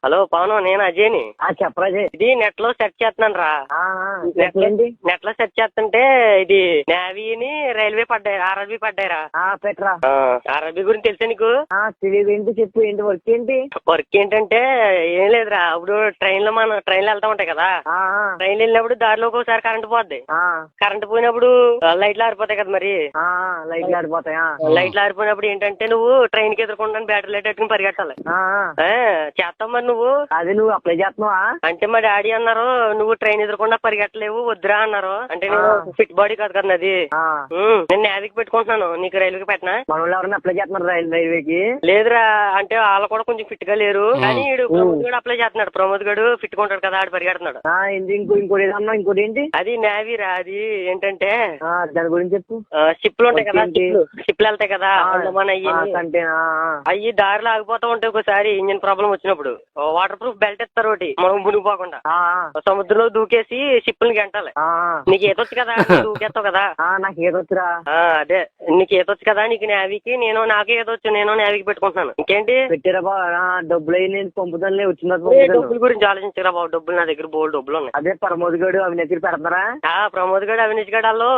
Hello Pawan, నేను అజయ్ని. చెప్పరా అజయ్. ఇది నెట్ లో సెర్చ్ చేస్తున్నాను రా. నెట్ లో సెర్చ్ చేస్తుంటే ఇది నేవీని రైల్వే పడ్డాయి, ఆర్ఆర్బీ పడ్డాయిరా. పెట్టరా. ఆర్ఆర్బీ గురించి తెలుసా నీకు? తెలియదు. ఏంటి చెప్పు, ఏంటి వర్క్ ఏంటి? వర్క్ ఏంటంటే ఏం లేదురా, ఇప్పుడు మనం ట్రైన్లో వెళ్తా ఉంటాయి కదా. ట్రైన్ వెళ్ళినప్పుడు దారిలో ఒకసారి కరెంట్ పోద్ది. కరెంట్ పోయినప్పుడు లైట్లు ఆరిపోతాయి కదా. మరి లైట్లు ఆరిపోతాయి. లైట్లు ఆరిపోయినప్పుడు ఏంటంటే నువ్వు ట్రైన్ కి ఎదుర్కొంటాను బ్యాటరీ లైట్ పెట్టుకుని పరిగెట్టాలి. చేస్తావు మరి నువ్వు. అది నువ్వు అప్లై చేస్తున్నావా? అంటే మా డాడీ అన్నారు నువ్వు ట్రైన్ ఎదుర్కొండా పరిగెట్టలేవు, వద్దురా అన్నారు. అంటే నేను ఫిట్ బాడీ కాదు కదా అది. నేను నేవీకి పెట్టుకుంటున్నాను, నీకు రైల్వేకి పెట్టనా? మన వాళ్ళు ఎవరైనా అప్లై చేస్తున్నారు రైల్వేకి? లేదురా, అంటే వాళ్ళు కూడా కొంచెం ఫిట్ గా లేరు. కానీ ప్రమోద్ గడు అప్లై చేస్తున్నాడు. ప్రమోద్ గడు ఫిట్ గా ఉంటాడు కదా, ఆడు పరిగెడుతున్నాడు. ఇంకోటి ఏదన్నా, ఇంకోటి ఏంటి? అది నేవీరా. అది ఏంటంటే దాని గురించి చెప్పు. షిప్లు ఉంటాయి కదా, షిప్లు వెళ్తాయి కదా, మన అయ్యి దారిలో ఆగిపోతా ఉంటాయి. ఒకసారి ఇంజిన్ ప్రాబ్లం వచ్చినప్పుడు వాటర్ ప్రూఫ్ బెల్ట్ ఇస్తారు ఒకటి, మనం మునిగిపోకుండా. సముద్రంలో దూకేసి షిప్పులకి గంటాలి. నీకు ఈతొచ్చు కదా, దూకేస్తావు కదా. నాకు ఏదొచ్చురా. అదే నీకు ఈతొచ్చు కదా, నీకు నేవీకి. నాకు ఏదొచ్చు, నేను నేవీకి పెట్టుకుంటున్నాను. ఇంకేంటి పెట్టారా బాబు? డబ్బులు అయి నేను పంపుతాను, వచ్చిన డబ్బుల గురించి ఆలోచించరా బాబు. డబ్బులు నా దగ్గర బోల్డ్ డబ్బులు ఉన్నాయి. అదే ప్రమోద్ గడు అవినీతి పెడతారా? ప్రమోద్ గడు అవినీతి గడాల్లో